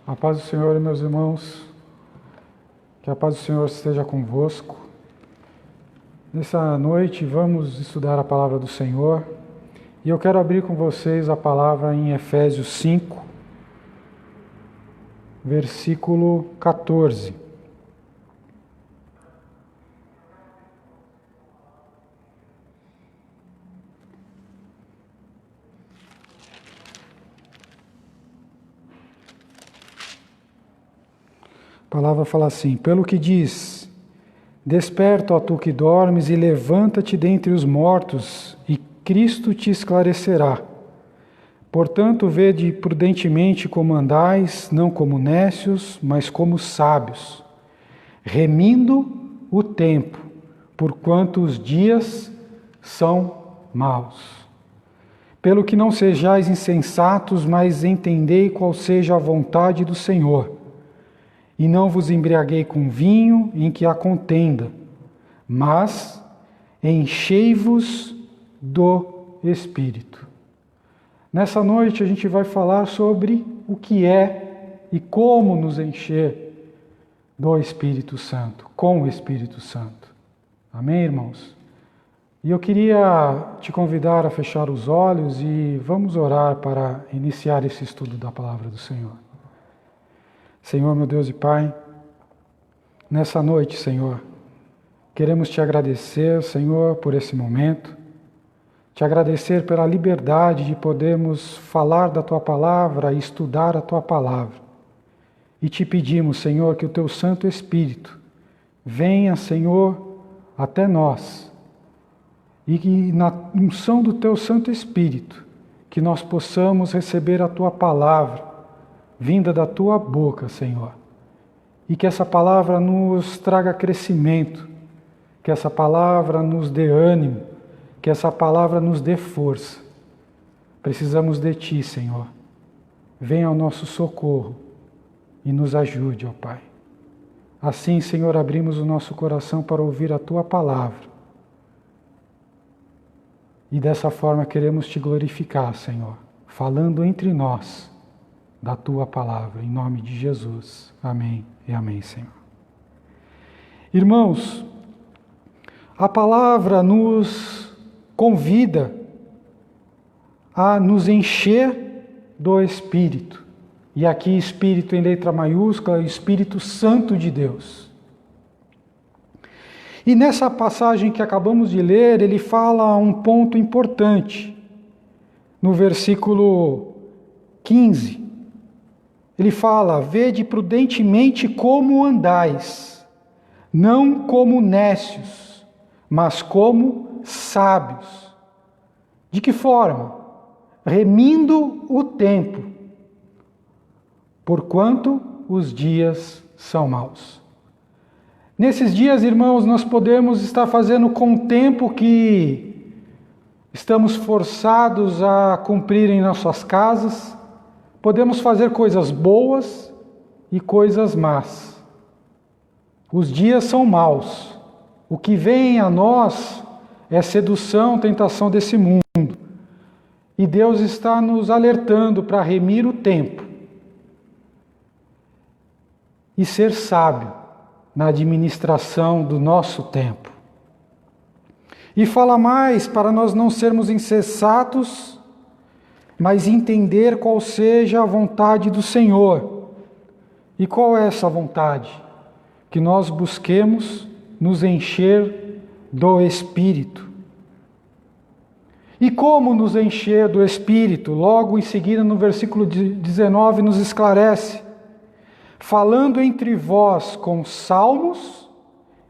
A paz do Senhor, meus irmãos, que a paz do Senhor esteja convosco. Nessa noite vamos estudar a palavra do Senhor e eu quero abrir com vocês a palavra em Efésios 5, versículo 14. A palavra fala assim: pelo que diz, desperta, ó tu que dormes, e levanta-te dentre os mortos, e Cristo te esclarecerá. Portanto, vede prudentemente como andais, não como nécios, mas como sábios, remindo o tempo, porquanto os dias são maus. Pelo que não sejais insensatos, mas entendei qual seja a vontade do Senhor. E não vos embriaguei com vinho em que há contenda, mas enchei-vos do Espírito. Nessa noite a gente vai falar sobre o que é e como nos encher do Espírito Santo, com o Espírito Santo. Amém, irmãos? E eu queria te convidar a fechar os olhos e vamos orar para iniciar esse estudo da palavra do Senhor. Senhor, meu Deus e Pai, nessa noite, Senhor, queremos te agradecer, Senhor, por esse momento, te agradecer pela liberdade de podermos falar da Tua Palavra e estudar a Tua Palavra. E te pedimos, Senhor, que o Teu Santo Espírito venha, Senhor, até nós, e que na unção do Teu Santo Espírito, que nós possamos receber a Tua Palavra, vinda da Tua boca, Senhor, e que essa palavra nos traga crescimento, que essa palavra nos dê ânimo, que essa palavra nos dê força. Precisamos de Ti, Senhor. Venha ao nosso socorro e nos ajude, ó Pai. Assim, Senhor, abrimos o nosso coração para ouvir a Tua palavra. E dessa forma queremos Te glorificar, Senhor, falando entre nós da Tua palavra, em nome de Jesus. Amém e amém, Senhor. Irmãos, a palavra nos convida a nos encher do Espírito. E aqui Espírito em letra maiúscula, Espírito Santo de Deus. E nessa passagem que acabamos de ler, ele fala um ponto importante. No versículo 15, ele fala: vede prudentemente como andais, não como nécios, mas como sábios. De que forma? Remindo o tempo, porquanto os dias são maus. Nesses dias, irmãos, nós podemos estar fazendo com o tempo que estamos forçados a cumprir em nossas casas. Podemos fazer coisas boas e coisas más. Os dias são maus. O que vem a nós é sedução, tentação desse mundo. E Deus está nos alertando para remir o tempo e ser sábio na administração do nosso tempo. E fala mais para nós não sermos insensatos, mas entender qual seja a vontade do Senhor. E qual é essa vontade? Que nós busquemos nos encher do Espírito. E como nos encher do Espírito? Logo em seguida, no versículo 19, nos esclarece: falando entre vós com salmos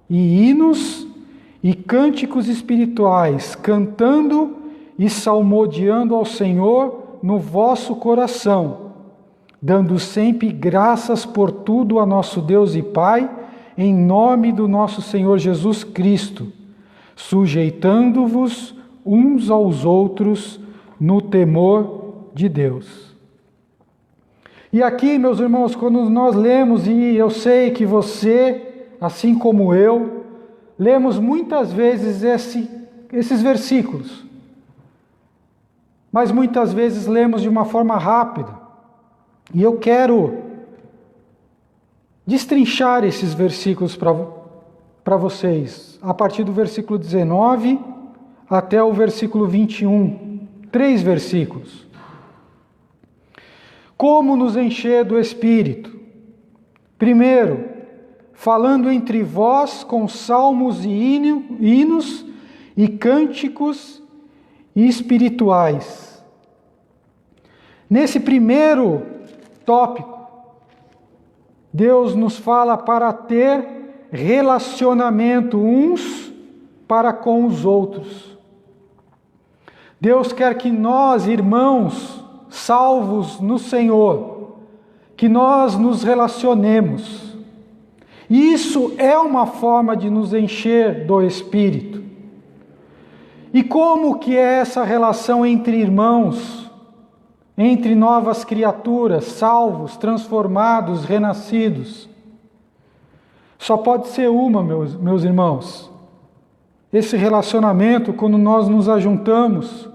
e hinos e cânticos espirituais, cantando e salmodiando ao Senhor no vosso coração, dando sempre graças por tudo a nosso Deus e Pai, em nome do nosso Senhor Jesus Cristo, sujeitando-vos uns aos outros no temor de Deus. E aqui, meus irmãos, quando nós lemos, e eu sei que você, assim como eu, lemos muitas vezes esses versículos, mas muitas vezes lemos de uma forma rápida. E eu quero destrinchar esses versículos para vocês, a partir do versículo 19 até o versículo 21, 3 versículos. Como nos encher do Espírito? Primeiro, falando entre vós com salmos e hinos e cânticos espirituais. Nesse primeiro tópico, Deus nos fala para ter relacionamento uns para com os outros. Deus quer que nós, irmãos, salvos no Senhor, que nós nos relacionemos. Isso é uma forma de nos encher do Espírito. E como que é essa relação entre irmãos, entre novas criaturas, salvos, transformados, renascidos? Só pode ser uma, meus irmãos. Esse relacionamento, quando nós nos ajuntamos,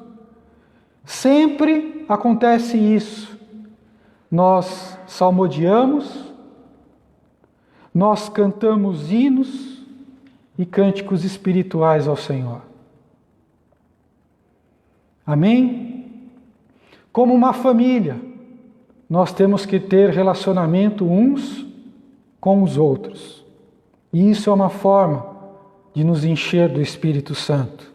sempre acontece isso. Nós salmodiamos, nós cantamos hinos e cânticos espirituais ao Senhor. Amém? Como uma família, nós temos que ter relacionamento uns com os outros. E isso é uma forma de nos encher do Espírito Santo.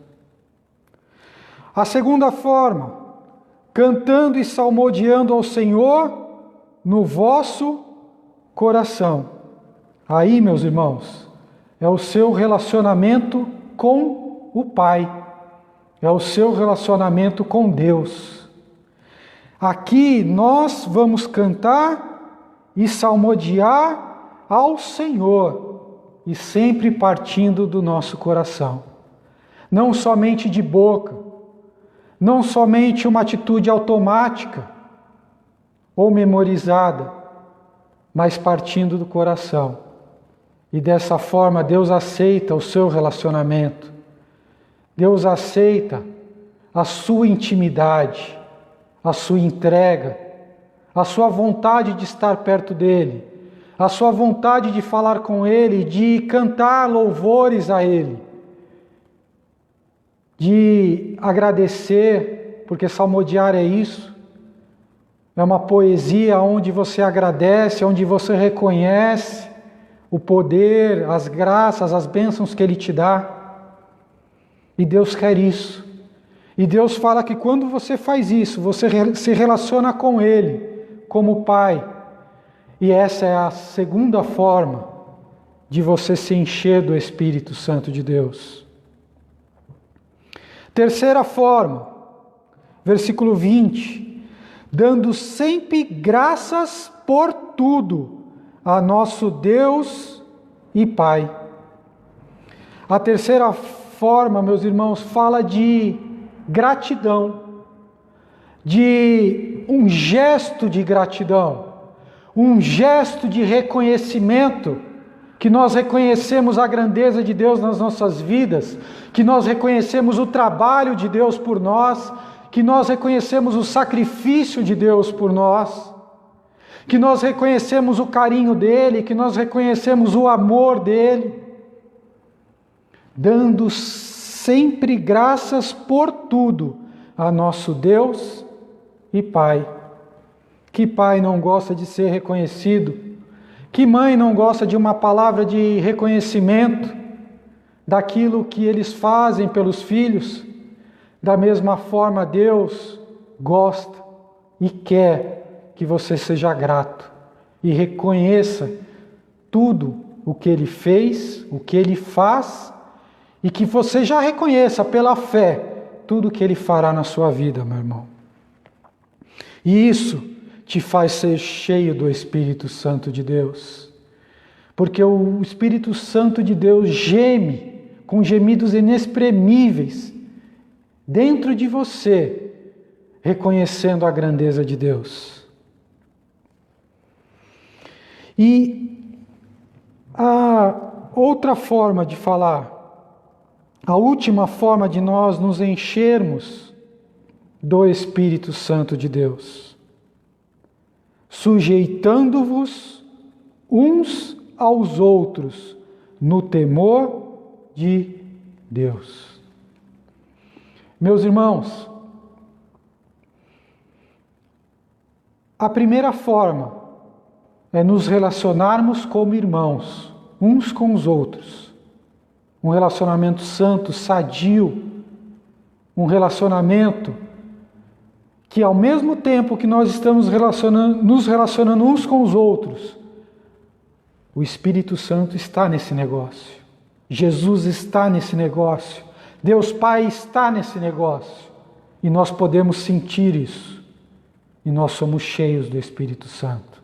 A segunda forma, cantando e salmodiando ao Senhor no vosso coração. Aí, meus irmãos, é o seu relacionamento com o Pai, é o seu relacionamento com Deus. Aqui nós vamos cantar e salmodiar ao Senhor, e sempre partindo do nosso coração. Não somente de boca, não somente uma atitude automática ou memorizada, mas partindo do coração. E dessa forma Deus aceita o seu relacionamento. Deus aceita a sua intimidade, a sua entrega, a sua vontade de estar perto dEle, a sua vontade de falar com Ele, de cantar louvores a Ele, de agradecer, porque salmodiar é isso, é uma poesia onde você agradece, onde você reconhece o poder, as graças, as bênçãos que Ele te dá. E Deus quer isso. E Deus fala que quando você faz isso, você se relaciona com Ele, como Pai. E essa é a segunda forma de você se encher do Espírito Santo de Deus. Terceira forma, versículo 20. Dando sempre graças por tudo a nosso Deus e Pai. A terceira forma, meus irmãos, fala de gratidão, de um gesto de gratidão, um gesto de reconhecimento, que nós reconhecemos a grandeza de Deus nas nossas vidas, que nós reconhecemos o trabalho de Deus por nós, que nós reconhecemos o sacrifício de Deus por nós, que nós reconhecemos o carinho dEle, que nós reconhecemos o amor dEle, dando sempre graças por tudo a nosso Deus e Pai. Que pai não gosta de ser reconhecido? Que mãe não gosta de uma palavra de reconhecimento daquilo que eles fazem pelos filhos? Da mesma forma, Deus gosta e quer que você seja grato e reconheça tudo o que Ele fez, o que Ele faz, e que você já reconheça pela fé tudo o que Ele fará na sua vida, meu irmão. E isso te faz ser cheio do Espírito Santo de Deus. Porque o Espírito Santo de Deus geme com gemidos inexprimíveis dentro de você, reconhecendo a grandeza de Deus. E a outra forma de falar, a última forma de nós nos enchermos do Espírito Santo de Deus, sujeitando-vos uns aos outros no temor de Deus. Meus irmãos, a primeira forma é nos relacionarmos como irmãos, uns com os outros. Um relacionamento santo, sadio, um relacionamento que ao mesmo tempo que nós estamos nos relacionando uns com os outros, o Espírito Santo está nesse negócio. Jesus está nesse negócio. Deus Pai está nesse negócio. E nós podemos sentir isso. E nós somos cheios do Espírito Santo.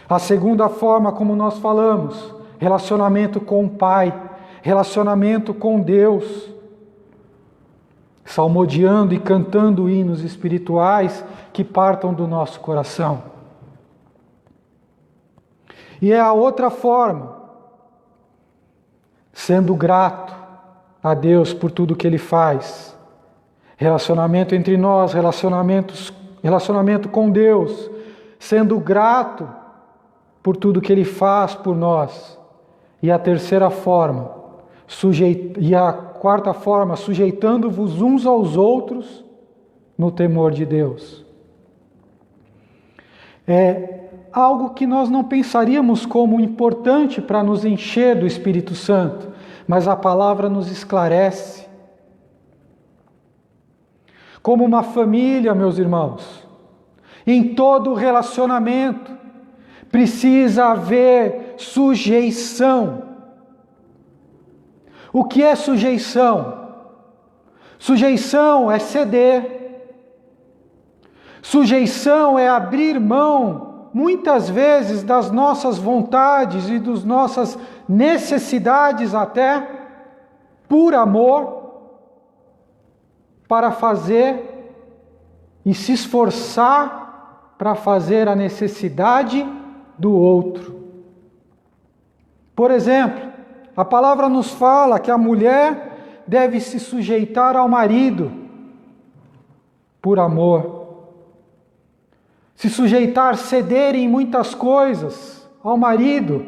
A segunda forma, como nós falamos, relacionamento com o Pai, relacionamento com Deus, salmodiando e cantando hinos espirituais que partam do nosso coração. E é a outra forma, sendo grato a Deus por tudo que Ele faz. Relacionamento entre nós, relacionamento com Deus, sendo grato por tudo que Ele faz por nós. E a terceira forma, e a quarta forma, sujeitando-vos uns aos outros no temor de Deus. É algo que nós não pensaríamos como importante para nos encher do Espírito Santo, mas a palavra nos esclarece. Como uma família, meus irmãos, em todo relacionamento precisa haver sujeição. O que é sujeição? Sujeição é ceder. Sujeição é abrir mão, muitas vezes, das nossas vontades e das nossas necessidades até, por amor, para fazer e se esforçar para fazer a necessidade do outro. Por exemplo, a palavra nos fala que a mulher deve se sujeitar ao marido por amor. Se sujeitar, ceder em muitas coisas ao marido,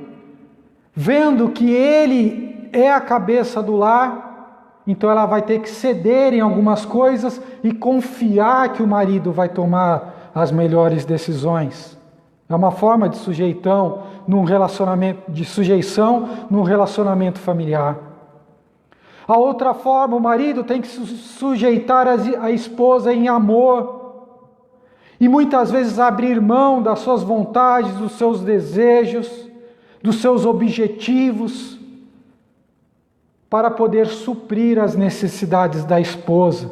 vendo que ele é a cabeça do lar, então ela vai ter que ceder em algumas coisas e confiar que o marido vai tomar as melhores decisões. É uma forma de sujeição num relacionamento familiar. A outra forma, o marido tem que sujeitar a esposa em amor e muitas vezes abrir mão das suas vontades, dos seus desejos, dos seus objetivos, para poder suprir as necessidades da esposa,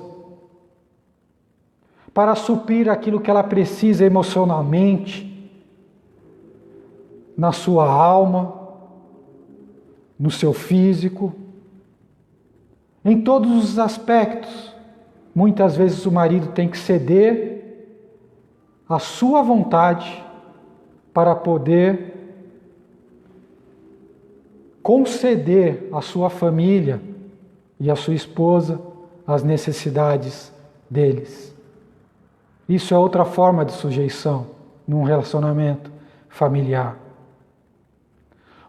para suprir aquilo que ela precisa emocionalmente, na sua alma, no seu físico, em todos os aspectos. Muitas vezes o marido tem que ceder à sua vontade para poder conceder à sua família e à sua esposa as necessidades deles. Isso é outra forma de sujeição num relacionamento familiar.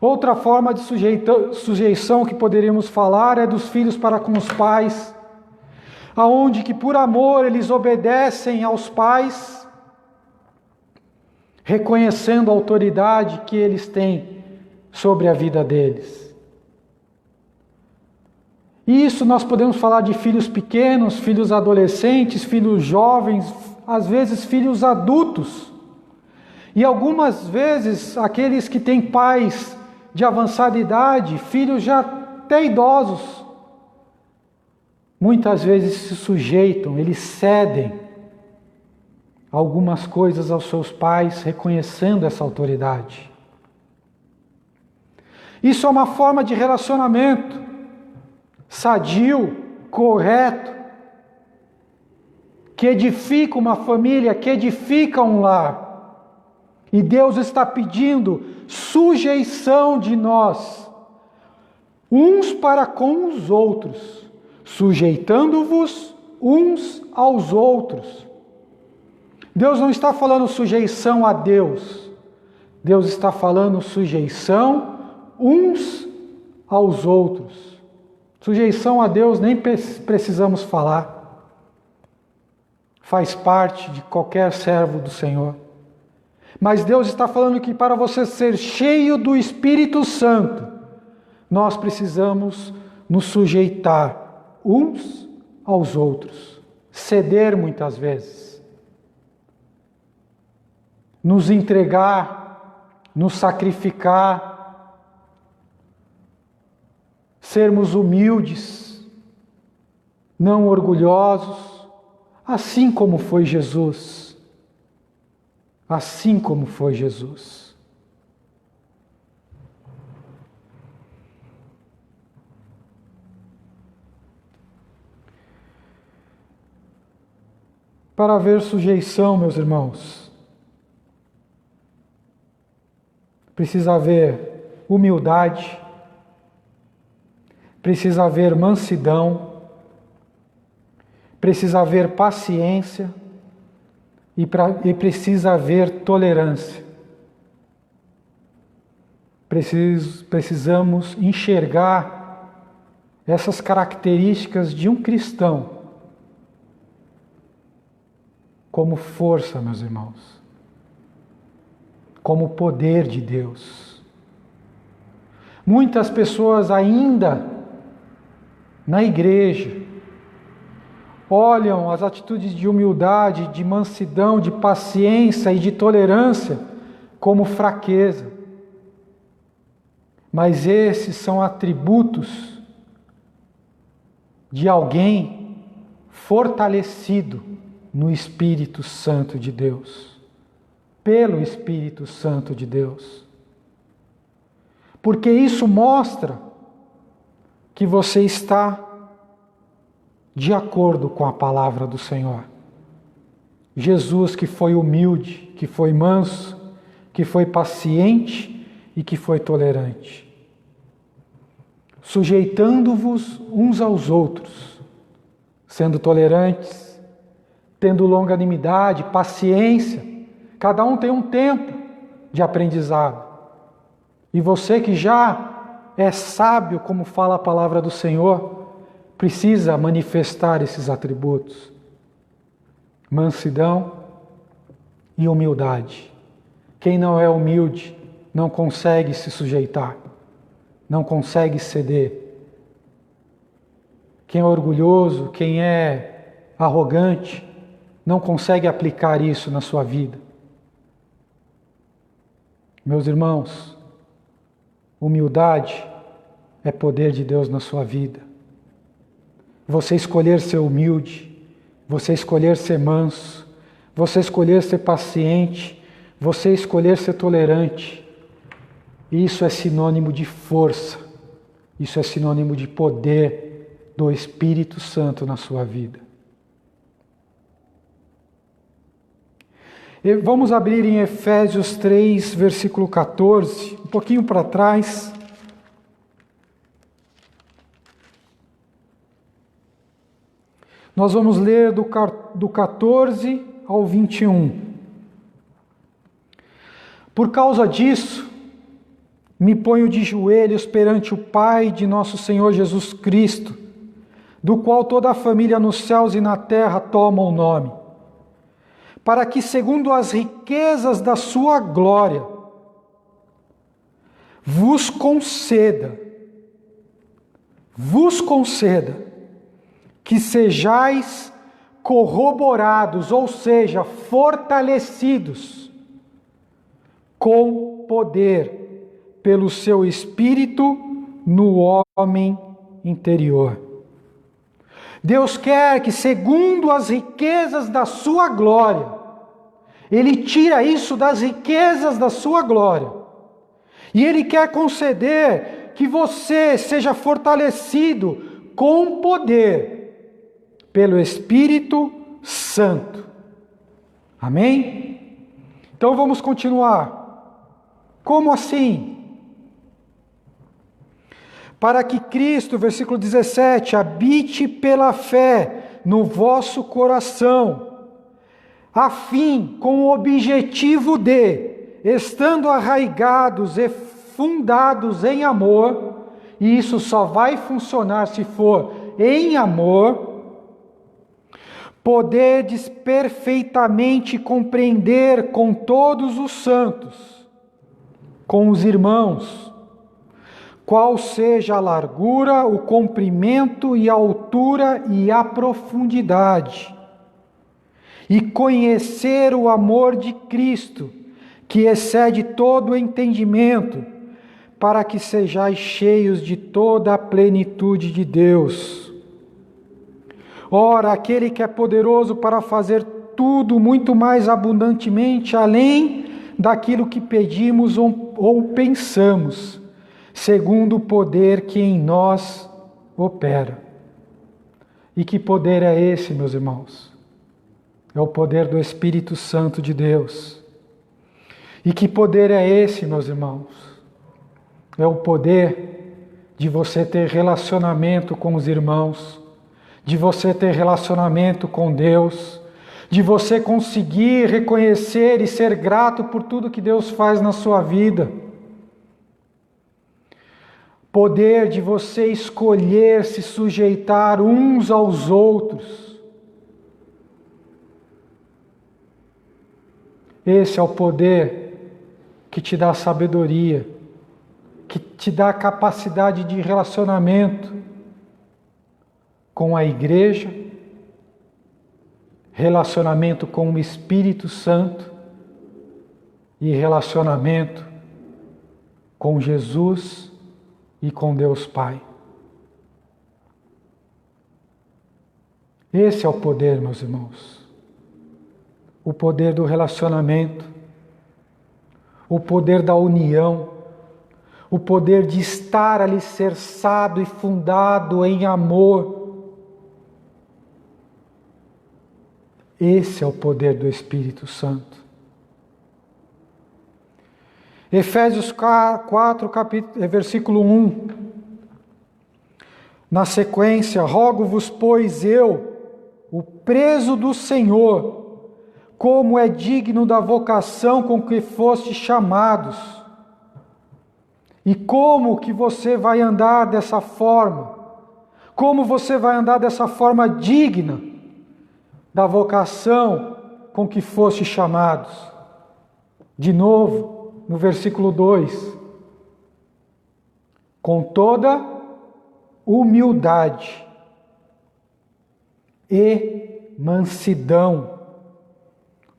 Outra forma de sujeição que poderíamos falar é dos filhos para com os pais, aonde que por amor eles obedecem aos pais, reconhecendo a autoridade que eles têm sobre a vida deles. E isso nós podemos falar de filhos pequenos, filhos adolescentes, filhos jovens, às vezes filhos adultos. E algumas vezes aqueles que têm pais de avançada idade, filhos já até idosos, muitas vezes se sujeitam, eles cedem algumas coisas aos seus pais, reconhecendo essa autoridade. Isso é uma forma de relacionamento sadio, correto, que edifica uma família, que edifica um lar. E Deus está pedindo sujeição de nós, uns para com os outros, sujeitando-vos uns aos outros. Deus não está falando sujeição a Deus. Deus está falando sujeição uns aos outros. Sujeição a Deus nem precisamos falar. Faz parte de qualquer servo do Senhor. Mas Deus está falando que para você ser cheio do Espírito Santo, nós precisamos nos sujeitar uns aos outros. Ceder muitas vezes. Nos entregar, nos sacrificar, sermos humildes, não orgulhosos, assim como foi Jesus. Assim como foi Jesus. Para haver sujeição, meus irmãos, precisa haver humildade, precisa haver mansidão, precisa haver paciência e precisa haver tolerância. Precisamos enxergar essas características de um cristão como força, meus irmãos, como poder de Deus. Muitas pessoas ainda na igreja olham as atitudes de humildade, de mansidão, de paciência e de tolerância como fraqueza. Mas esses são atributos de alguém fortalecido no Espírito Santo de Deus, pelo Espírito Santo de Deus. Porque isso mostra que você está de acordo com a palavra do Senhor. Jesus, que foi humilde, que foi manso, que foi paciente e que foi tolerante, sujeitando-vos uns aos outros, sendo tolerantes, tendo longanimidade, paciência. Cada um tem um tempo de aprendizado. E você que já é sábio, como fala a palavra do Senhor, precisa manifestar esses atributos: mansidão e humildade. Quem não é humilde não consegue se sujeitar, não consegue ceder. Quem é orgulhoso, quem é arrogante, não consegue aplicar isso na sua vida. Meus irmãos, humildade é poder de Deus na sua vida. Você escolher ser humilde, você escolher ser manso, você escolher ser paciente, você escolher ser tolerante, isso é sinônimo de força, isso é sinônimo de poder do Espírito Santo na sua vida. E vamos abrir em Efésios 3, versículo 14, um pouquinho para trás. Nós vamos ler do 14 ao 21. Por causa disso, me ponho de joelhos perante o Pai de nosso Senhor Jesus Cristo, do qual toda a família nos céus e na terra toma o nome, para que, segundo as riquezas da sua glória, vos conceda que sejais corroborados, ou seja, fortalecidos com poder pelo seu Espírito no homem interior. Deus quer que, segundo as riquezas da sua glória, Ele tira isso das riquezas da sua glória, e Ele quer conceder que você seja fortalecido com poder pelo Espírito Santo. Amém? Então vamos continuar. Como assim? Para que Cristo, versículo 17, habite pela fé no vosso coração, a fim, com o objetivo de, estando arraigados e fundados em amor, e isso só vai funcionar se for em amor, podedes perfeitamente compreender com todos os santos, com os irmãos, qual seja a largura, o comprimento e a altura e a profundidade, e conhecer o amor de Cristo, que excede todo o entendimento, para que sejais cheios de toda a plenitude de Deus. Ora, aquele que é poderoso para fazer tudo muito mais abundantemente, além daquilo que pedimos ou pensamos, segundo o poder que em nós opera. E que poder é esse, meus irmãos? É o poder do Espírito Santo de Deus. E que poder é esse, meus irmãos? É o poder de você ter relacionamento com os irmãos, de você ter relacionamento com Deus, de você conseguir reconhecer e ser grato por tudo que Deus faz na sua vida. Poder de você escolher se sujeitar uns aos outros. Esse é o poder que te dá sabedoria, que te dá capacidade de relacionamento com a igreja, relacionamento com o Espírito Santo e relacionamento com Jesus e com Deus Pai. Esse é o poder, meus irmãos. O poder do relacionamento, o poder da união, o poder de estar alicerçado e fundado em amor. Esse é o poder do Espírito Santo. Efésios 4, versículo 1. Na sequência, rogo-vos, pois eu, o preso do Senhor, como é digno da vocação com que fostes chamados, e como que você vai andar dessa forma, como você vai andar dessa forma digna da vocação com que fostes chamados. De novo, no versículo 2, com toda humildade e mansidão,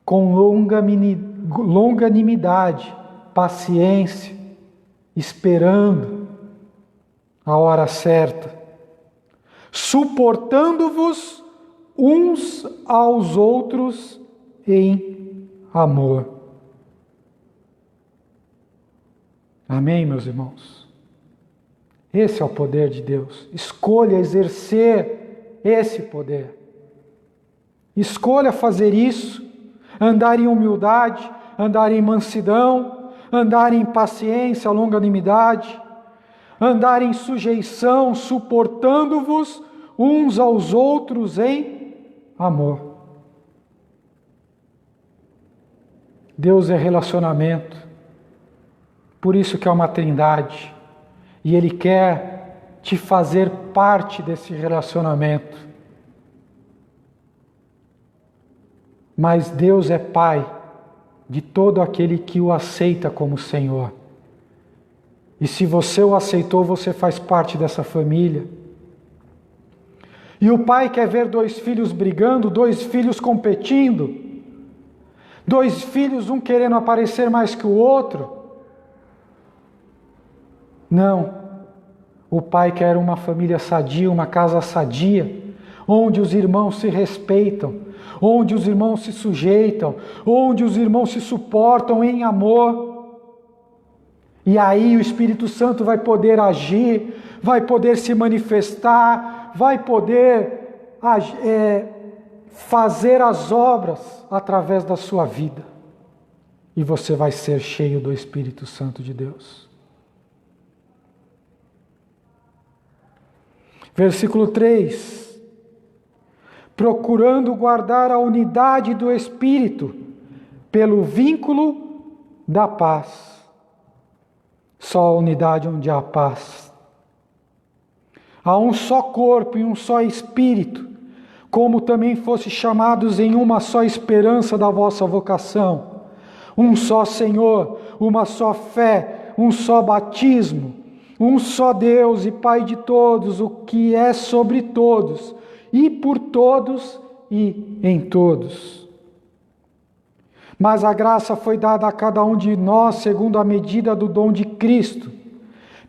com longanimidade, paciência, esperando a hora certa, suportando-vos uns aos outros em amor. Amém, meus irmãos? Esse é o poder de Deus. Escolha exercer esse poder. Escolha fazer isso, andar em humildade, andar em mansidão, andar em paciência, longanimidade, andar em sujeição, suportando-vos uns aos outros em amor. Deus é relacionamento, por isso que é uma trindade, e Ele quer te fazer parte desse relacionamento. Mas Deus é Pai de todo aquele que o aceita como Senhor. E se você o aceitou, você faz parte dessa família. E o pai quer ver dois filhos brigando, dois filhos competindo, dois filhos, um querendo aparecer mais que o outro. Não. O pai quer uma família sadia, uma casa sadia, onde os irmãos se respeitam, onde os irmãos se sujeitam, onde os irmãos se suportam em amor. E aí o Espírito Santo vai poder agir, vai poder se manifestar, vai poder fazer as obras através da sua vida. E você vai ser cheio do Espírito Santo de Deus. Versículo 3. Procurando guardar a unidade do Espírito, pelo vínculo da paz. Só a unidade onde há paz. Há um só corpo e um só Espírito, como também fosse chamados em uma só esperança da vossa vocação. Um só Senhor, uma só fé, um só batismo, um só Deus e Pai de todos, o que é sobre todos, e por todos e em todos. Mas a graça foi dada a cada um de nós segundo a medida do dom de Cristo.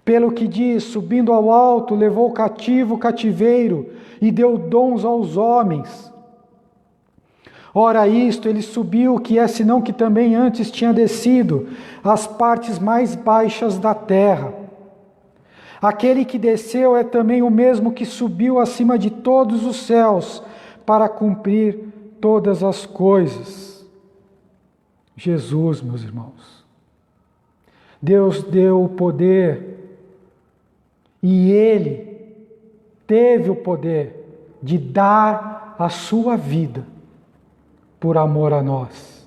Pelo que diz, subindo ao alto, levou cativo o cativeiro e deu dons aos homens. Ora isto, ele subiu, que é senão que também antes tinha descido às partes mais baixas da terra. Aquele que desceu é também o mesmo que subiu acima de todos os céus para cumprir todas as coisas. Jesus, meus irmãos. Deus deu o poder e Ele teve o poder de dar a sua vida por amor a nós.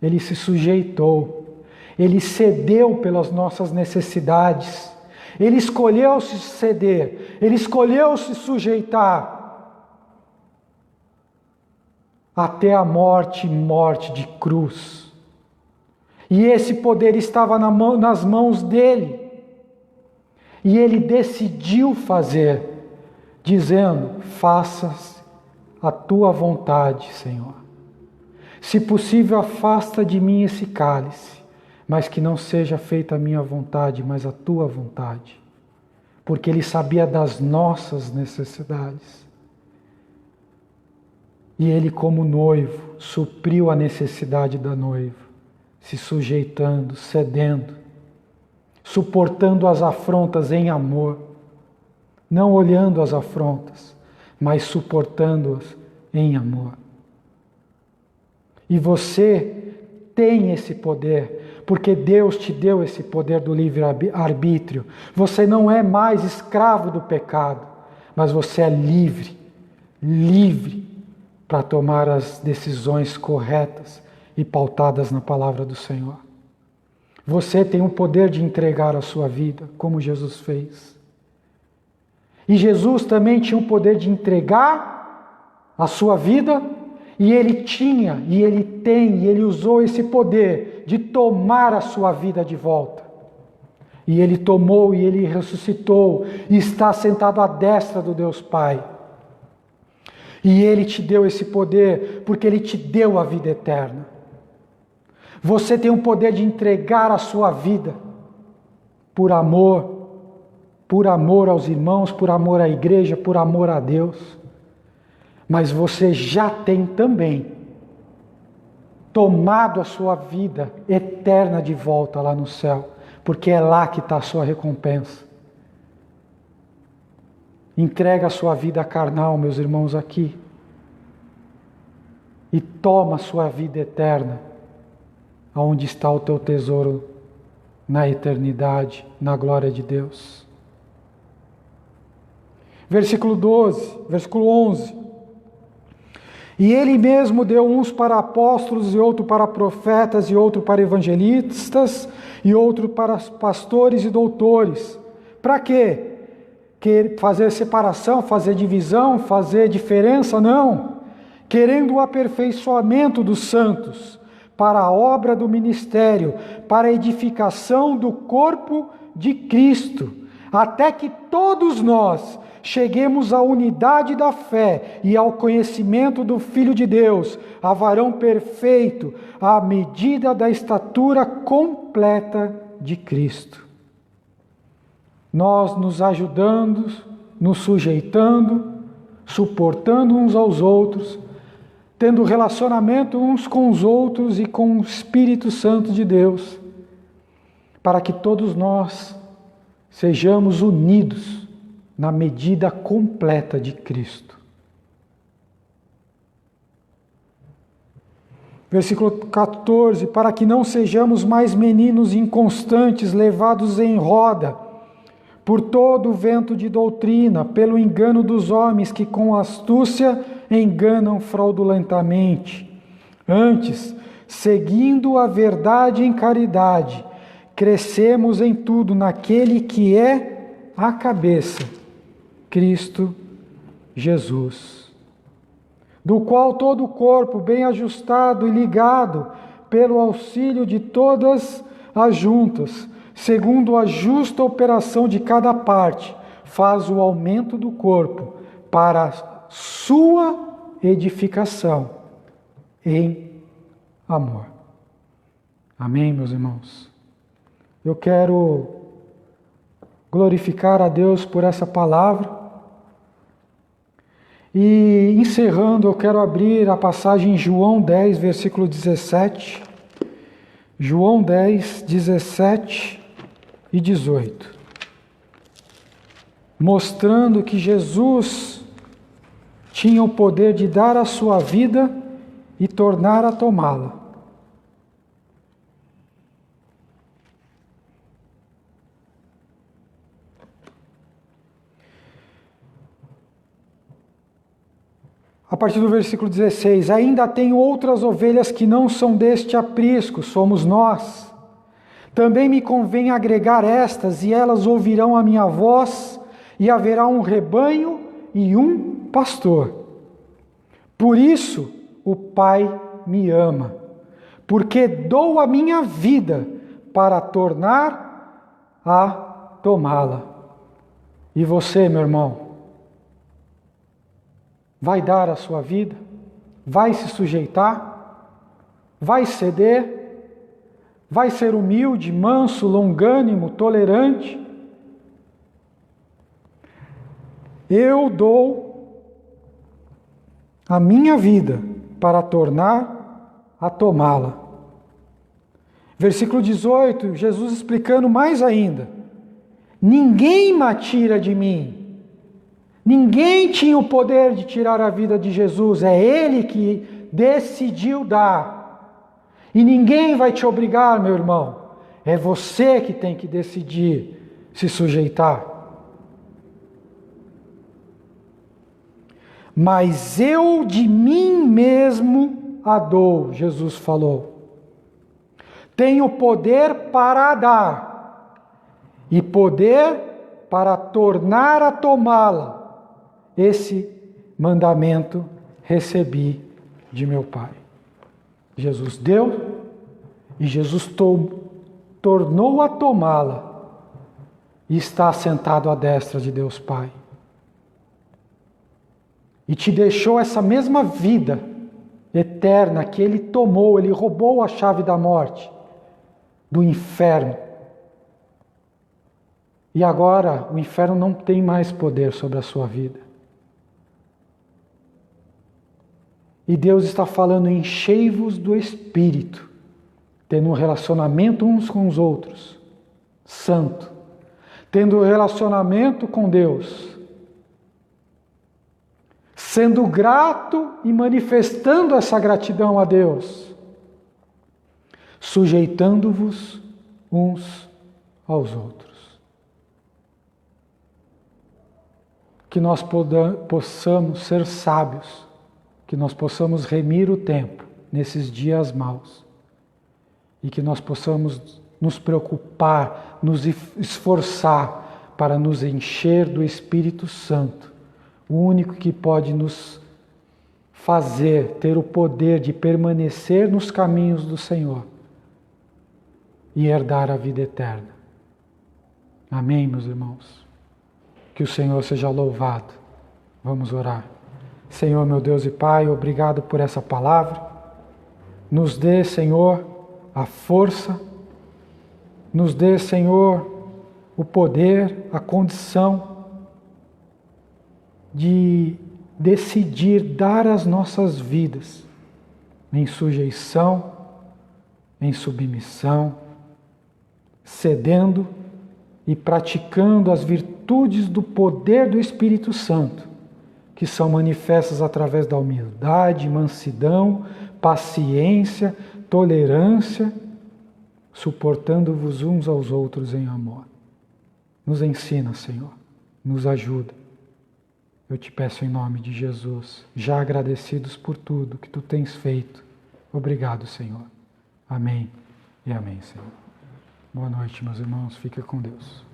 Ele se sujeitou, Ele cedeu pelas nossas necessidades, Ele escolheu se ceder, Ele escolheu se sujeitar até a morte de cruz. E esse poder estava nas mãos dele. E ele decidiu fazer, dizendo: faça-se a tua vontade, Senhor. Se possível, afasta de mim esse cálice, mas que não seja feita a minha vontade, mas a tua vontade. Porque ele sabia das nossas necessidades. E ele, como noivo, supriu a necessidade da noiva, se sujeitando, cedendo, suportando as afrontas em amor, não olhando as afrontas, mas suportando-as em amor. E você tem esse poder, porque Deus te deu esse poder do livre-arbítrio. Você não é mais escravo do pecado, mas você é livre para tomar as decisões corretas e pautadas na palavra do Senhor. Você tem o poder de entregar a sua vida, como Jesus fez. E Jesus também tinha o poder de entregar a sua vida, e ele tinha, e ele tem, e ele usou esse poder de tomar a sua vida de volta. E ele tomou e ele ressuscitou, e está sentado à destra do Deus Pai. E ele te deu esse poder, porque ele te deu a vida eterna. Você tem o poder de entregar a sua vida por amor aos irmãos, por amor à igreja, por amor a Deus. Mas você já tem também tomado a sua vida eterna de volta lá no céu, porque é lá que está a sua recompensa. Entrega a sua vida carnal, meus irmãos, aqui, e toma a sua vida eterna, aonde está o teu tesouro na eternidade, na glória de Deus. Versículo 11. E ele mesmo deu uns para apóstolos, e outro para profetas, e outro para evangelistas, e outro para pastores e doutores. Para quê? Fazer separação, fazer divisão, fazer diferença? Não. Querendo o aperfeiçoamento dos santos, para a obra do ministério, para a edificação do corpo de Cristo, até que todos nós cheguemos à unidade da fé e ao conhecimento do Filho de Deus, a varão perfeito, à medida da estatura completa de Cristo. Nós nos ajudando, nos sujeitando, suportando uns aos outros, tendo relacionamento uns com os outros e com o Espírito Santo de Deus, para que todos nós sejamos unidos na medida completa de Cristo. Versículo 14: para que não sejamos mais meninos inconstantes, levados em roda, por todo o vento de doutrina, pelo engano dos homens que com astúcia enganam fraudulentamente. Antes, seguindo a verdade em caridade, crescemos em tudo naquele que é a cabeça, Cristo Jesus, do qual todo o corpo, bem ajustado e ligado pelo auxílio de todas as juntas, segundo a justa operação de cada parte, faz o aumento do corpo para a sua edificação em amor. Amém, meus irmãos? Eu quero glorificar a Deus por essa palavra. E encerrando, eu quero abrir a passagem em João 10, versículo 17. João 10, 17 e 18. Mostrando que Jesus tinha o poder de dar a sua vida e tornar a tomá-la. A partir do versículo 16, ainda tenho outras ovelhas que não são deste aprisco, somos nós. Também me convém agregar estas, e elas ouvirão a minha voz, e haverá um rebanho e um pastor. Por isso o Pai me ama, porque dou a minha vida para tornar a tomá-la. E você, meu irmão, vai dar a sua vida? Vai se sujeitar? Vai ceder? Vai ser humilde, manso, longânimo, tolerante? Eu dou a minha vida para tornar a tomá-la. Versículo 18, Jesus explicando mais ainda. Ninguém me atira de mim. Ninguém tinha o poder de tirar a vida de Jesus, é Ele que decidiu dar. E ninguém vai te obrigar, meu irmão, é você que tem que decidir se sujeitar. Mas eu de mim mesmo a dou, Jesus falou. Tenho poder para a dar e poder para tornar a tomá-la. Esse mandamento recebi de meu Pai. Jesus deu e Jesus tornou a tomá-la e está sentado à destra de Deus Pai. E te deixou essa mesma vida eterna que Ele tomou, Ele roubou a chave da morte, do inferno. E agora o inferno não tem mais poder sobre a sua vida. E Deus está falando, enchei-vos do Espírito, tendo um relacionamento uns com os outros, santo, tendo um relacionamento com Deus, sendo grato e manifestando essa gratidão a Deus, sujeitando-vos uns aos outros. Que nós possamos ser sábios, que nós possamos remir o tempo nesses dias maus e que nós possamos nos preocupar, nos esforçar para nos encher do Espírito Santo, o único que pode nos fazer ter o poder de permanecer nos caminhos do Senhor e herdar a vida eterna. Amém, meus irmãos? Que o Senhor seja louvado. Vamos orar. Senhor, meu Deus e Pai, obrigado por essa palavra. Nos dê, Senhor, a força. Nos dê, Senhor, o poder, a condição de decidir dar as nossas vidas em sujeição, em submissão, cedendo e praticando as virtudes do poder do Espírito Santo, que são manifestas através da humildade, mansidão, paciência, tolerância, suportando-vos uns aos outros em amor. Nos ensina, Senhor, nos ajuda. Eu te peço em nome de Jesus, já agradecidos por tudo que tu tens feito. Obrigado, Senhor. Amém e amém, Senhor. Boa noite, meus irmãos. Fica com Deus.